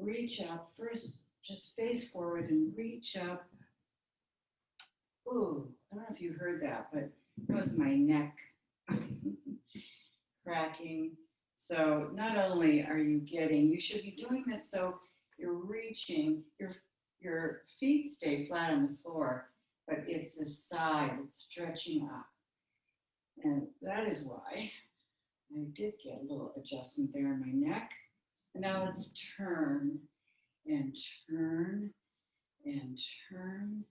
reach up. First, just face forward and reach up. Ooh, I don't know if you heard that, but that was my neck cracking. So not only are you getting, you should be doing this so you're reaching, your feet stay flat on the floor, but it's the side, it's stretching up. And that is why I did get a little adjustment there in my neck. And now let's turn and turn and turn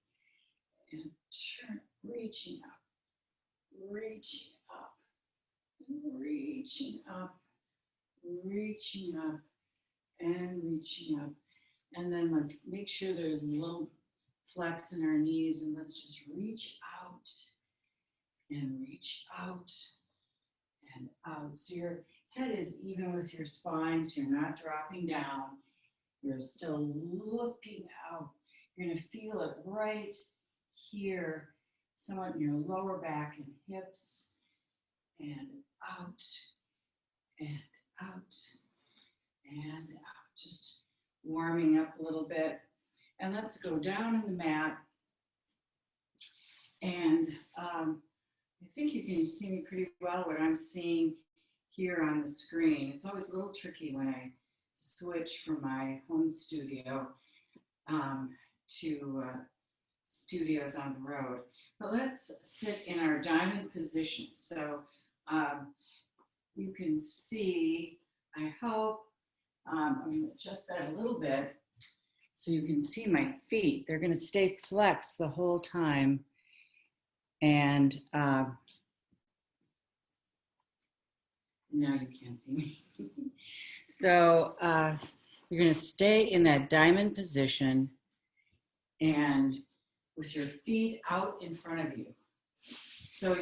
and turn, reaching up, reaching up, reaching up, reaching up, and reaching up. And then let's make sure there's a little flex in our knees, and let's just reach out and reach out and out. So your head is even with your spine, so you're not dropping down. You're still looking out. You're going to feel it right here, somewhat in your lower back and hips, and out, and out, and out. Just warming up a little bit. And let's go down on the mat. And I think you can see me pretty well what I'm seeing here on the screen. It's always a little tricky when I switch from my home studio to studios on the road. But let's sit in our diamond position. So you can see, I hope, I'm going to adjust that a little bit so you can see my feet. They're going to stay flexed the whole time. And now you can't see me. So you're going to stay in that diamond position and with your feet out in front of you. So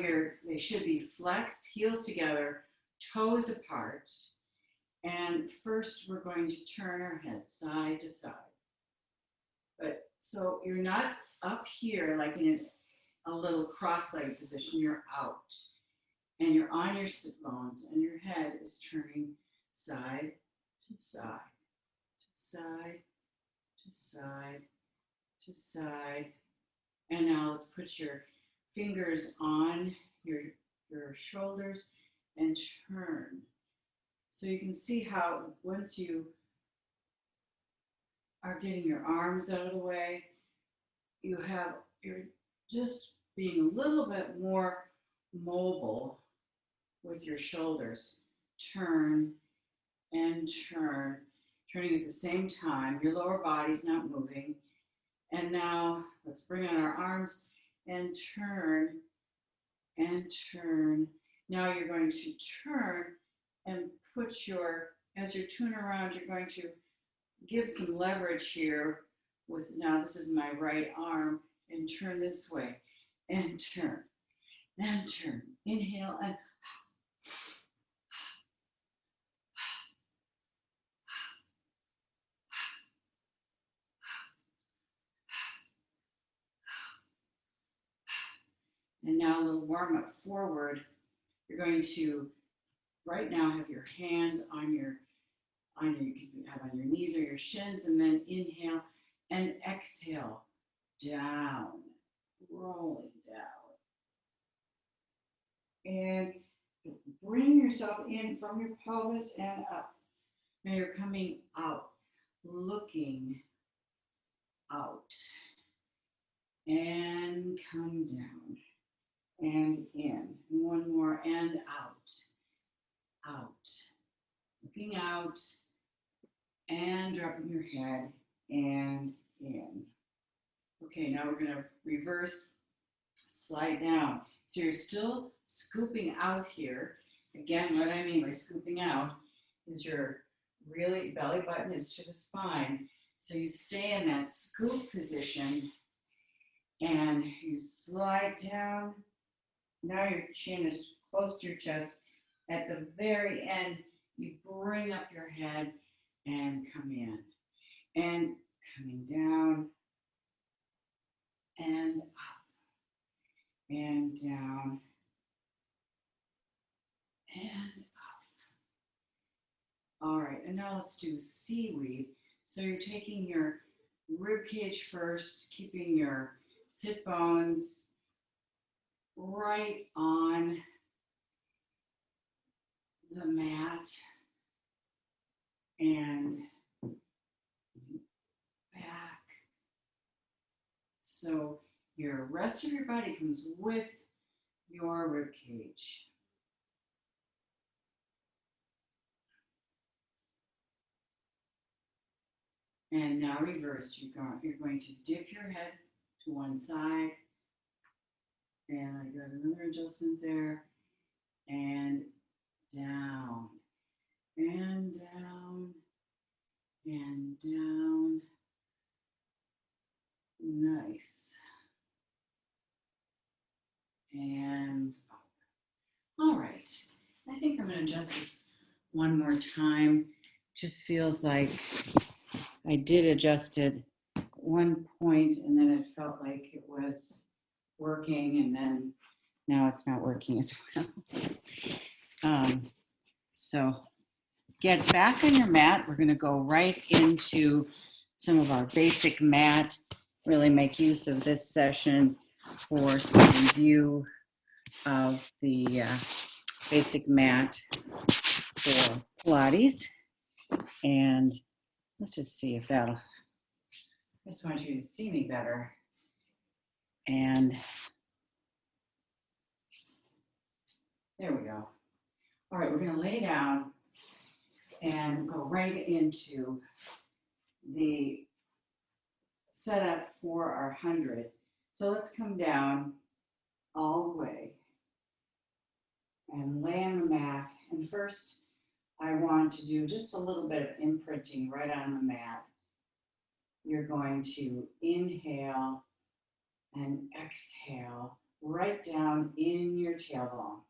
they should be flexed, heels together, toes apart. And first we're going to turn our head side to side. But so you're not up here like in a little cross-legged position, you're out. And you're on your sit bones and your head is turning side to side, to side, to side, to side. And now let's put your fingers on your shoulders and turn. So you can see how once you are getting your arms out of the way, you're just being a little bit more mobile with your shoulders. Turn and turn, turning at the same time. Your lower body's not moving. And now let's bring on our arms and turn and turn. Now you're going to turn and put as you're turning around, you're going to give some leverage here with, now this is my right arm, and turn this way, and turn, and turn. Inhale, and now a little warm up forward. You're going to right now have your hands on your you can have on your knees or your shins, and then inhale and exhale down, rolling down. And bring yourself in from your pelvis and up. Now you're coming out, looking out, and come down, and in. One more, and out, out. Looking out, and dropping your head, and in. Okay, now we're going to reverse, slide down. So you're still scooping out here. Again, what I mean by scooping out is your really belly button is to the spine. So you stay in that scoop position and you slide down. Now your chin is close to your chest. At the very end, you bring up your head and come in. And coming down and up and down and up. All right, and now let's do seaweed. So you're taking your rib cage first, keeping your sit bones right on the mat and back. So your rest of your body comes with your rib cage. And now reverse. You're going to dip your head to one side. And I got another adjustment there. And down. And down. And down. Nice. And up. All right. I think I'm going to adjust this one more time. Just feels like I did adjust it at one point and then it felt like it was working and then now it's not working as well. So get back on your mat. We're going to go right into some of our basic mat, really make use of this session for some review of the basic mat for Pilates. And let's just see if that'll, I just want you to see me better. And there we go. All right, we're going to lay down and go right into the setup for our 100. So let's come down all the way and lay on the mat. And first, I want to do just a little bit of imprinting right on the mat. You're going to inhale and exhale right down in your tailbone.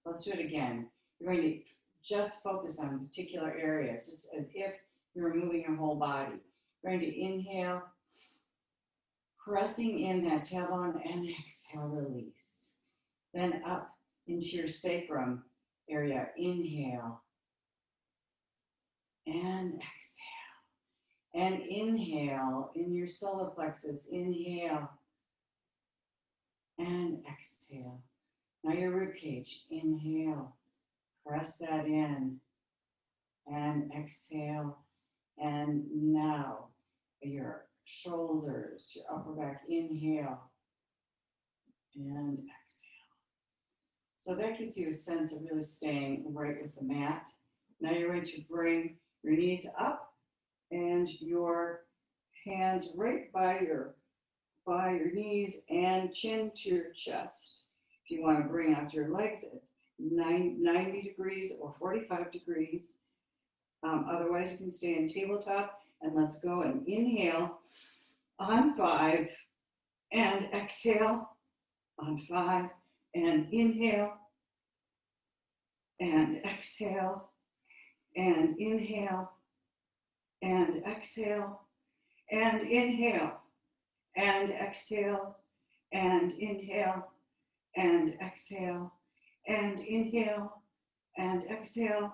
Let's do it again. You're going to just focus on particular areas, just as if you were moving your whole body. You're going to inhale, pressing in that tailbone, and exhale, release. Then up into your sacrum area. Inhale and exhale. And inhale in your solar plexus. Inhale and exhale. Now your rib cage. Inhale. Press that in. And exhale. And now your shoulders, your upper back. Inhale and exhale. So that gives you a sense of really staying right with the mat. Now you're going to bring your knees up and your hands right by your knees and chin to your chest. If you want to bring out your legs at 90 degrees or 45 degrees. Otherwise, you can stay in tabletop. And let's go and inhale on 5 and exhale on 5 and inhale and exhale and inhale and exhale and inhale and exhale and inhale and exhale and inhale and exhale.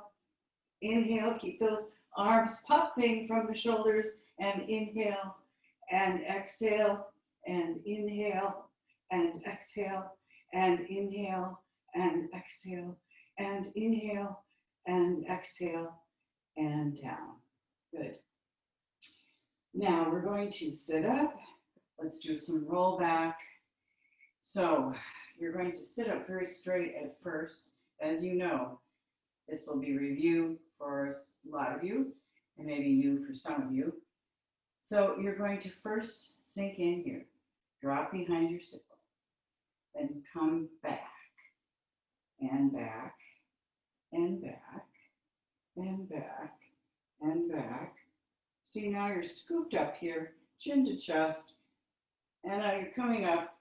Inhale, keep those arms popping from the shoulders and inhale and exhale and inhale and exhale and inhale and exhale and inhale and exhale and down. Good. Now we're going to sit up. Let's do some roll back. So you're going to sit up very straight at first. As you know, this will be review for a lot of you and maybe new for some of you. So you're going to first sink in here, drop behind your sit bone, then come back and back and back and back and back. See, now you're scooped up here, chin to chest, and now you're coming up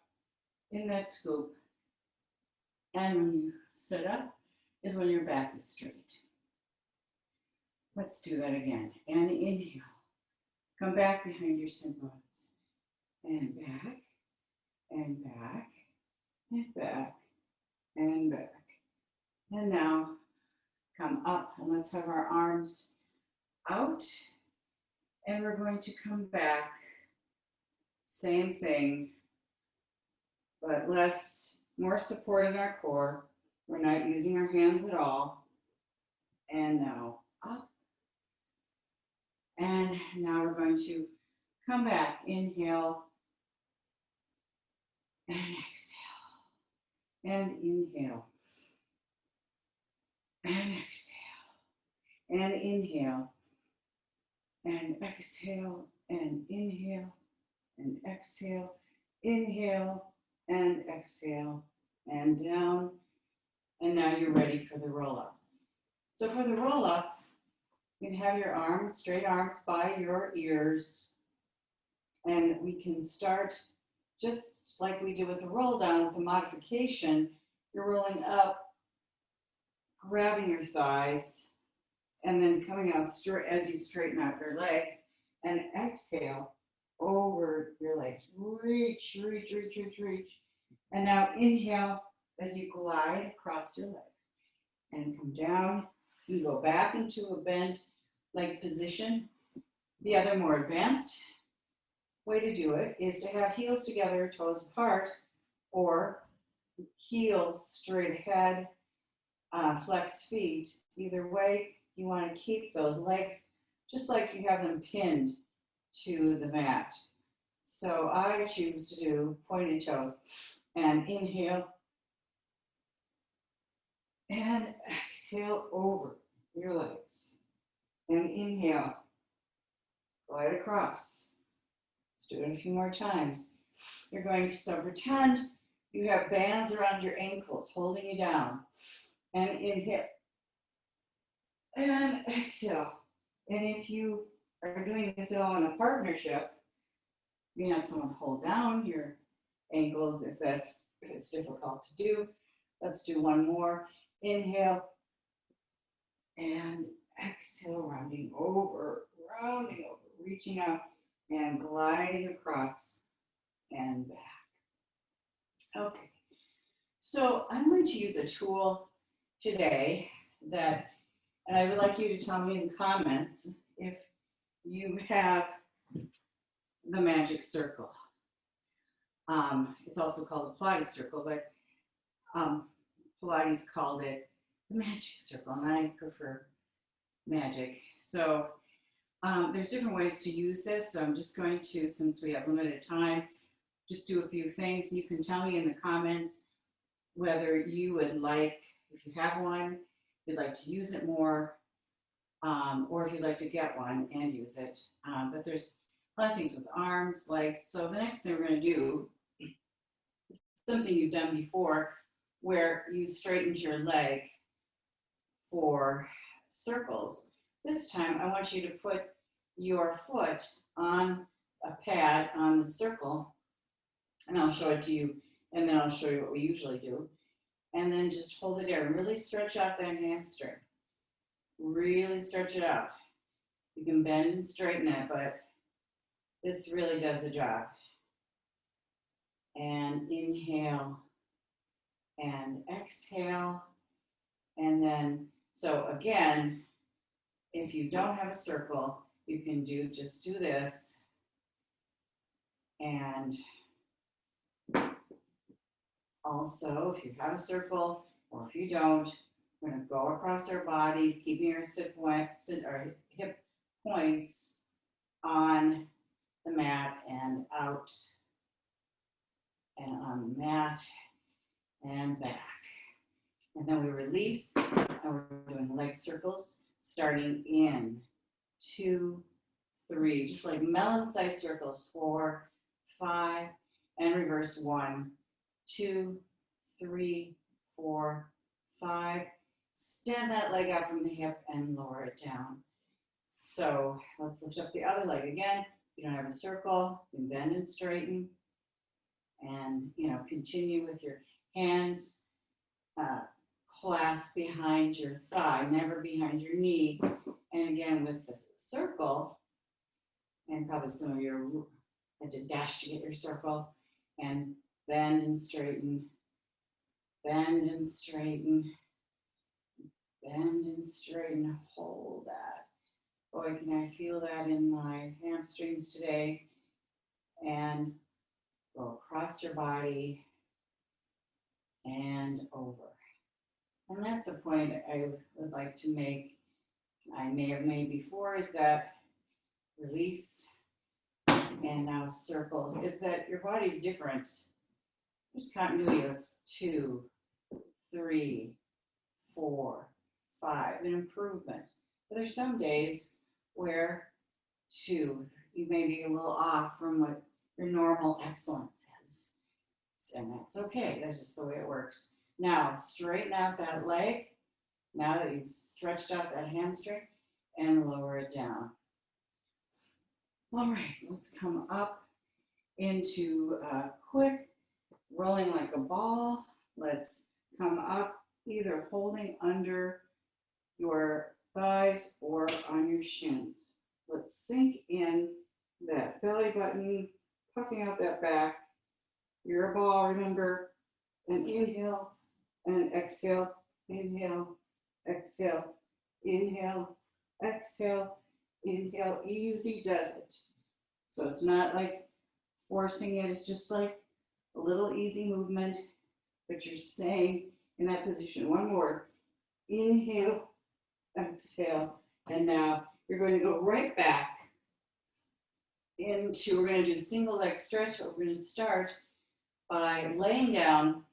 in that scoop. And when you sit up is when your back is straight. Let's do that again. And inhale. Come back behind your sit bones. And back, and back, and back, and back. And now come up and let's have our arms out And we're going to come back, same thing, but more support in our core. We're not using our hands at all. And now up. And now we're going to come back, inhale and exhale, and inhale and exhale, and inhale and exhale, and inhale and exhale, inhale and exhale, and down. And now you're ready for the roll up. So for the roll up, you can have your arms, straight arms by your ears, and we can start just like we do with the roll down with the modification. You're rolling up, grabbing your thighs, and then coming out straight as you straighten out your legs, and exhale over your legs. Reach, reach, reach, reach, reach. And now inhale as you glide across your legs and come down. You go back into a bent leg position. The other more advanced way to do it is to have heels together, toes apart, or heels straight ahead, flex feet. Either way, you want to keep those legs just like you have them pinned to the mat. So I choose to do pointed toes and inhale and exhale over your legs, and inhale, glide across. Let's do it a few more times. You're going to, so pretend you have bands around your ankles holding you down, and inhale and exhale. And if you are doing this all in a partnership, you can have someone hold down your ankles if it's difficult to do. Let's do one more. Inhale and exhale, rounding over, reaching out and gliding across and back. Okay, so I'm going to use a tool today and I would like you to tell me in the comments if you have the magic circle. It's also called the Pilates circle, but Pilates called it the magic circle, and I prefer magic. So there's different ways to use this. So I'm just going to, since we have limited time, just do a few things. You can tell me in the comments whether you would like, if you have one, you'd like to use it more, or if you'd like to get one and use it. But there's a lot of things with arms, legs. So the next thing we're going to do, something you've done before, where you straightened your leg for circles. This time I want you to put your foot on a pad on the circle, and I'll show it to you, and then I'll show you what we usually do. And then just hold it there and really stretch out that hamstring. Really stretch it out. You can bend and straighten it, but this really does the job. And inhale and exhale. And then, so again, if you don't have a circle, you can just do this. And also, if you have a circle or if you don't, we're going to go across our bodies, keeping your hip points on the mat and out, and on the mat and back. And then we release, and we're doing leg circles, starting in 2, 3, just like melon-sized circles, 4, 5, and reverse 1, 2, 3, 4, 5. Stand that leg out from the hip and lower it down. So let's lift up the other leg again. You don't have a circle, you can bend and straighten, and continue with your hands clasped behind your thigh, never behind your knee. And again with the circle, and probably some of you had to dash to get your circle, and bend and straighten, bend and straighten, bend and straighten, hold that. Boy, can I feel that in my hamstrings today. And go across your body and over. And that's a point I would like to make, I may have made before, is that release and now circles, is that your body's different. There's continuity. That's 2, 3, 4, 5, an improvement. But there's some days where 2, you may be a little off from what your normal excellence is. And that's okay. That's just the way it works. Now, straighten out that leg. Now that you've stretched out that hamstring, and lower it down. All right, let's come up into quick rolling like a ball. Let's come up either holding under your thighs or on your shins. Let's sink in that belly button, puffing out that back. You're a ball, remember, and inhale and exhale, inhale, exhale, inhale, exhale, inhale. Easy does it. So it's not like forcing it, it's just like a little easy movement, but you're staying in that position. One more. Inhale, exhale, and now you're going to go right back into, we're going to do single leg stretch. We're going to start by laying down,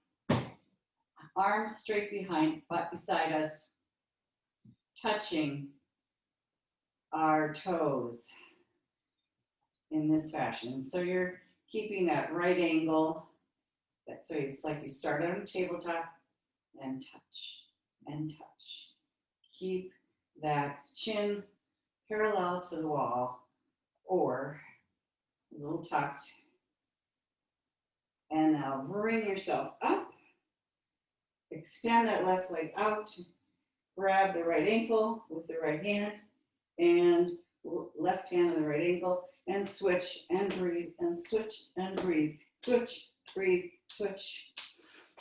arms straight behind, butt beside us, touching our toes in this fashion. So you're keeping that right angle. So it's like you start on a tabletop and touch and touch. Keep that chin parallel to the wall or a little tucked. And now bring yourself up. Extend that left leg out. Grab the right ankle with the right hand and left hand on the right ankle and switch and breathe and switch and breathe. Switch, breathe, switch,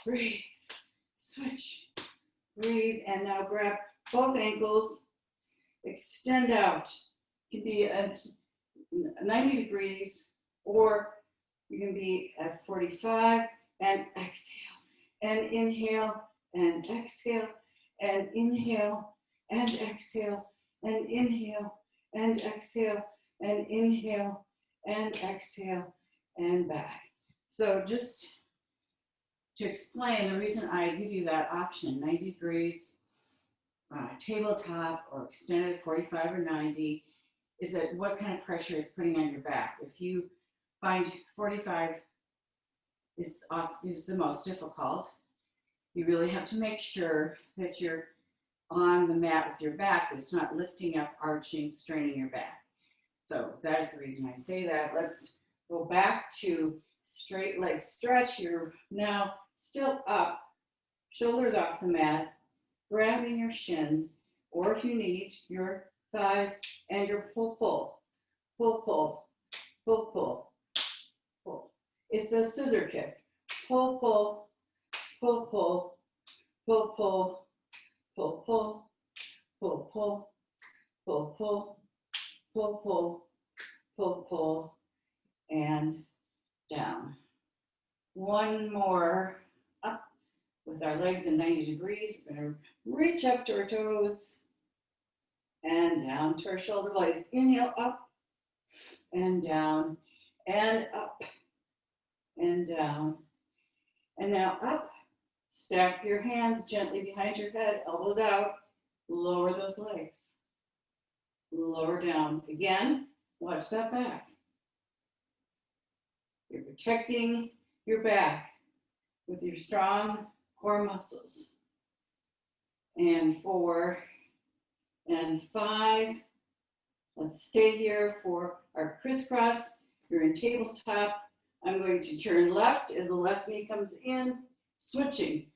breathe, switch, breathe. And now grab both ankles, extend out. You can be at 90 degrees or you can be at 45 and exhale and inhale and exhale and inhale and exhale and inhale and exhale and inhale and exhale and back. So just to explain, the reason I give you that option, 90 degrees, tabletop or extended 45 or 90, is that what kind of pressure it's putting on your back. If you find 45 is the most difficult, you really have to make sure that you're on the mat with your back, but it's not lifting up, arching, straining your back. So that is the reason I say that. Let's go back to straight leg stretch. You're now still up, shoulders off the mat, grabbing your shins, or if you need, your thighs and your pull, pull, pull, pull, pull, pull, pull. It's a scissor kick. Pull, pull, pull, pull, pull, pull, pull, pull, pull, pull, pull, pull, pull, pull, pull, pull, and down. One more up with our legs in 90 degrees. We're going to reach up to our toes and down to our shoulder blades. Inhale up and down and up and down. And now up. Stack your hands gently behind your head, elbows out. Lower those legs. Lower down. Again, watch that back. You're protecting your back with your strong core muscles. And 4 and 5. Let's stay here for our crisscross. You're in tabletop. I'm going to turn left as the left knee comes in, switching.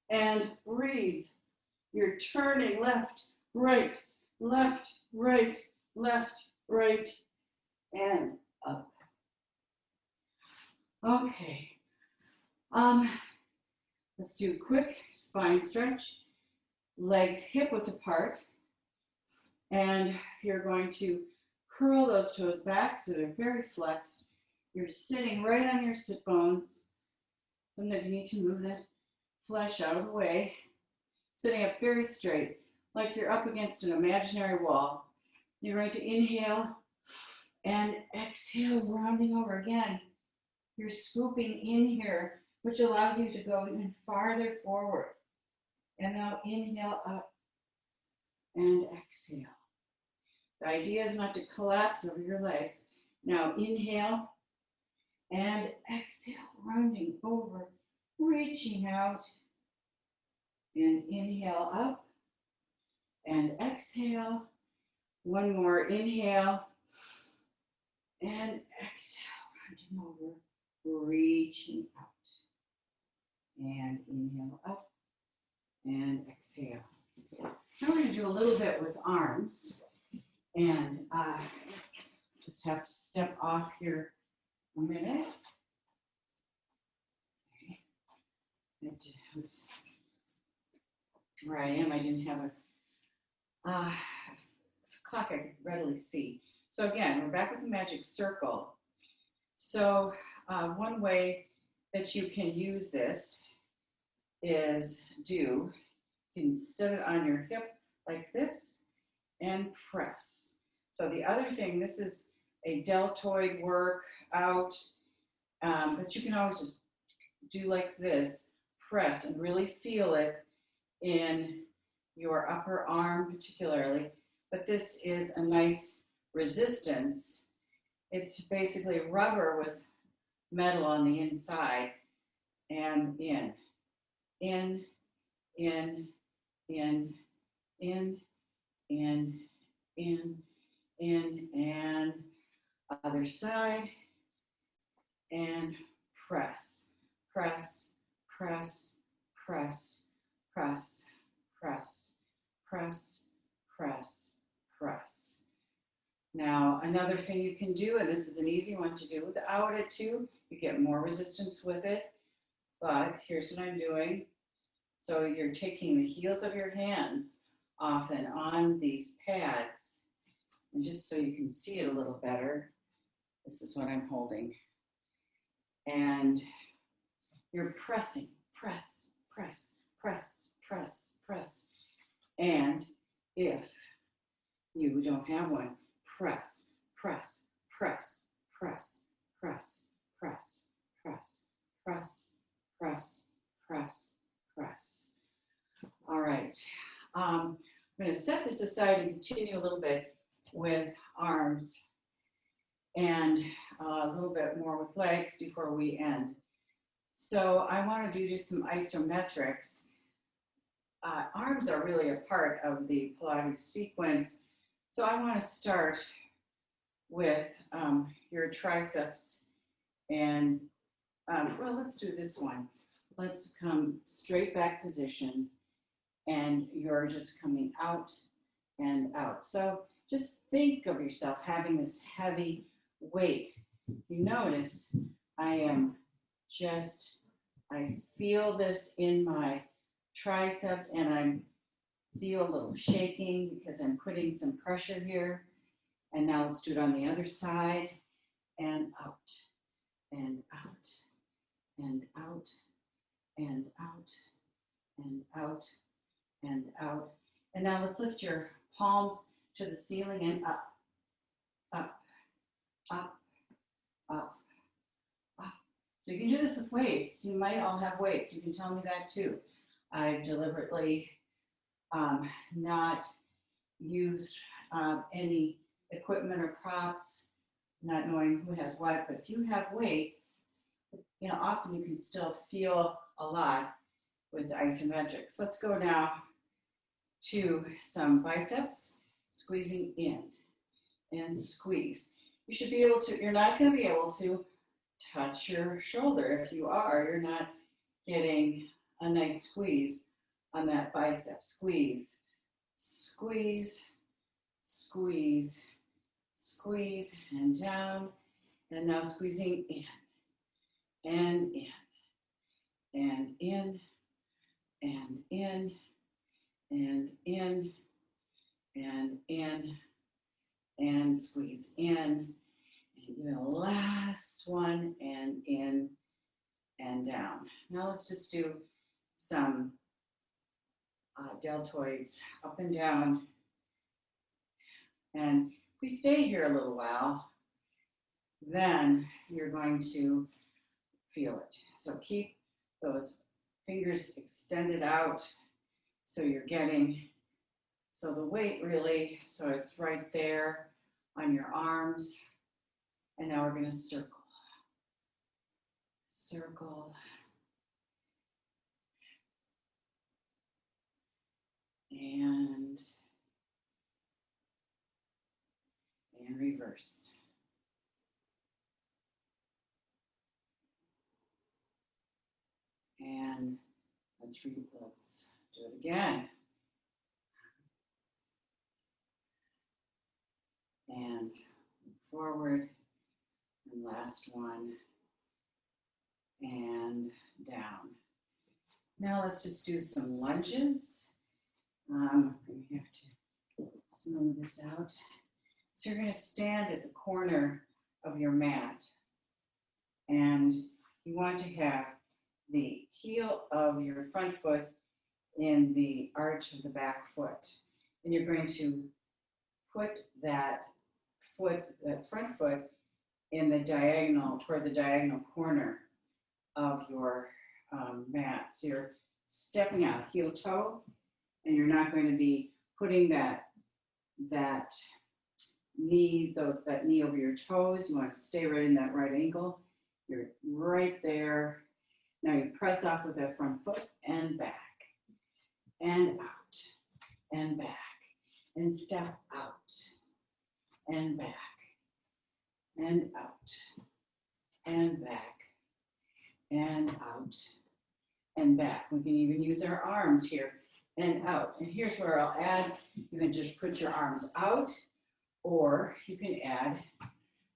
And breathe. You're turning left, right, left, right, left, right, and up. Okay. Let's do quick spine stretch. Legs hip width apart. And you're going to curl those toes back so they're very flexed. You're sitting right on your sit bones. Sometimes you need to move that flesh out of the way. Sitting up very straight, like you're up against an imaginary wall. You're going to inhale and exhale, rounding over again. You're scooping in here, which allows you to go even farther forward. And now inhale up and exhale. The idea is not to collapse over your legs. Now inhale and exhale, rounding over, reaching out. And inhale up and exhale. One more inhale and exhale, rounding over, reaching out. And inhale up and exhale. Now we're going to do a little bit with arms. And just have to step off here a minute. Okay. It was where I am. I didn't have a clock I could readily see. So again, we're back with the magic circle. So one way that you can use this is you can set it on your hip like this and press. So the other thing, this is a deltoid workout, but you can always just do like this, press and really feel it in your upper arm particularly. But this is a nice resistance. It's basically rubber with metal on the inside. And in, in, in, in, in, in, in, and other side, and press, press, press, press, press, press, press, press, press. Now, another thing you can do, and this is an easy one to do without it too, you get more resistance with it, but here's what I'm doing. So you're taking the heels of your hands often on these pads, and just so you can see it a little better, this is what I'm holding. And you're pressing, press, press, press, press, press. And if you don't have one, press, press, press, press, press, press, press, press, press, press, press. All right. I'm going to set this aside and continue a little bit with arms and a little bit more with legs before we end. So I want to do just some isometrics. Arms are really a part of the Pilates sequence. So I want to start with your triceps and, well, let's do this one. Let's come straight back position and you're just coming out and out. So just think of yourself having this heavy weight. You notice I feel this in my tricep and I feel a little shaking because I'm putting some pressure here. And now let's do it on the other side, and out, and out, and out, and out, and out, and out. And now let's lift your palms to the ceiling and up, up, up, up, up. So you can do this with weights. You might all have weights. You can tell me that too. I've deliberately not used any equipment or props, not knowing who has what, but if you have weights, you know, often you can still feel a lot with isometrics. Let's go now to some biceps, squeezing in and squeeze. You should be able to, you're not going to be able to touch your shoulder. If you are, you're not getting a nice squeeze on that bicep. Squeeze, squeeze, squeeze, squeeze, and down, and now squeezing in, and in, and in, and in, and in, and in, and squeeze in, and do the last one, and in, and down. Now let's just do some deltoids up and down. And if we stay here a little while, then you're going to feel it. So keep those fingers extended out so you're getting, so the weight really, so it's right there on your arms. And now we're going to circle. Circle. And reverse. And let's do it again. And forward, and last one, and down. Now let's just do some lunges. We have to smooth this out. So you're going to stand at the corner of your mat, and you want to have the heel of your front foot in the arch of the back foot. And you're going to put that front foot in the diagonal, toward the diagonal corner of your mat. So you're stepping out heel toe, and you're not going to be putting that knee over your toes. You want to stay right in that right ankle. You're right there. Now you press off with that front foot and back and out and back and step out and back and out and back and out and back. We can even use our arms here and out. And here's where I'll add, you can just put your arms out, or you can add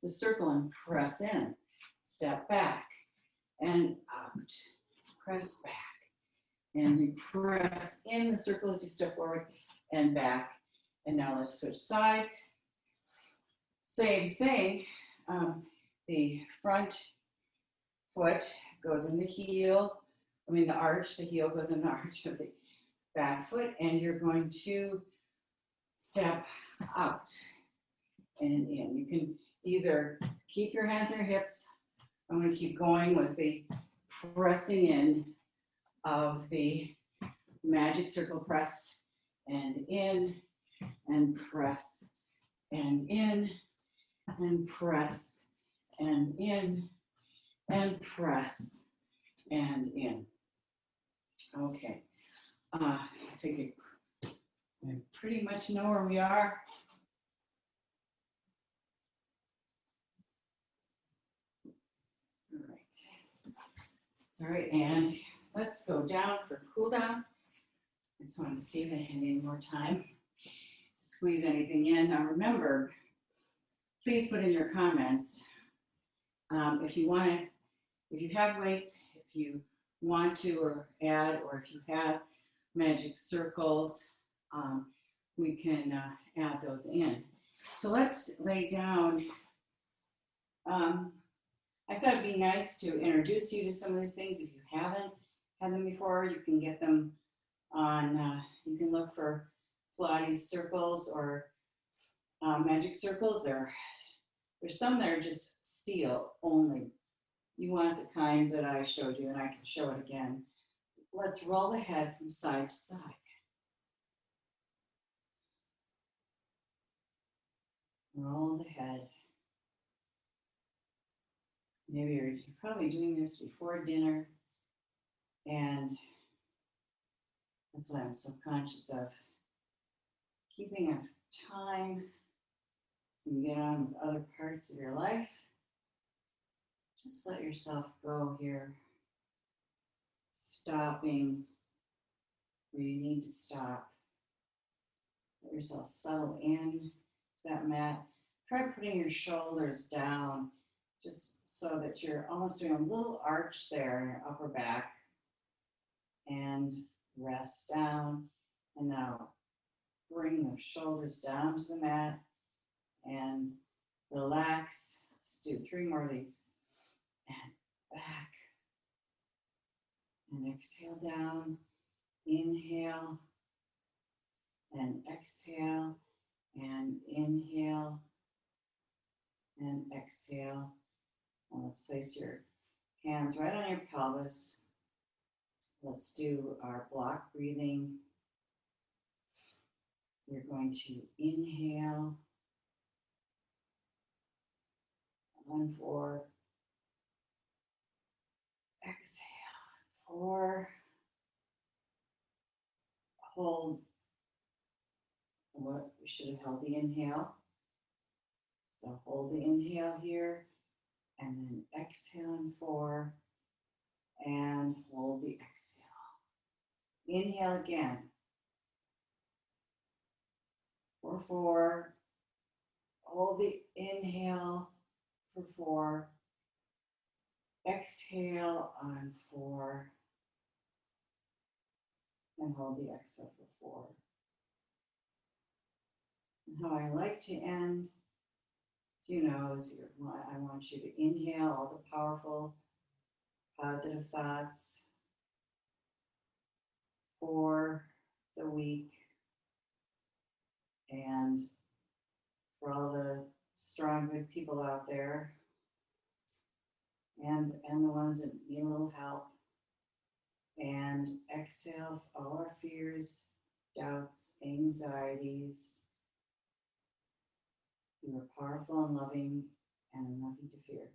the circle and press in. Step back and out, press back. And you press in the circle as you step forward and back. And now let's switch sides. Same thing. The front foot goes in the the arch. The heel goes in the arch of the back foot. And you're going to step out and in. You can either keep your hands on your hips. I'm going to keep going with the pressing in of the magic circle press, and in and press and in and press and in and press and in. Okay, take it. I pretty much know where we are. All right. Sorry, and let's go down for cool down. I just wanted to see if I had any more time to squeeze anything in. Now remember, please put in your comments if you have weights, if you want to or add, or if you have magic circles, we can add those in. So let's lay down. I thought it'd be nice to introduce you to some of these things. If you haven't had them before, you can get them on, you can look for Pilates circles or magic circles. There's some that are just steel only. You want the kind that I showed you, and I can show it again. Let's roll the head from side to side. Roll the head. Maybe you're probably doing this before dinner, and that's what I'm so conscious of. Keeping a time so you can get on with other parts of your life. Just let yourself go here. Stopping where you need to stop. Let yourself settle in to that mat. Try putting your shoulders down, just so that you're almost doing a little arch there in your upper back. And rest down. And now bring the shoulders down to the mat and relax. Let's do 3 more of these. And back. And exhale down. Inhale. And exhale. And inhale. And exhale. And let's place your hands right on your pelvis. Let's do our block breathing. You're going to inhale. 1, 4. Exhale. 4. Hold. What we should have held the inhale. So hold the inhale here, and then exhale in 4, and hold the exhale. Inhale again. For 4. Hold the inhale for 4. Exhale on 4. And hold the exhale for 4. And how I like to end, as you know, I want you to inhale all the powerful, positive thoughts for the week and for all the strong, good people out there and the ones that need a little help. And exhale all our fears, doubts, anxieties. You are powerful and loving and nothing to fear.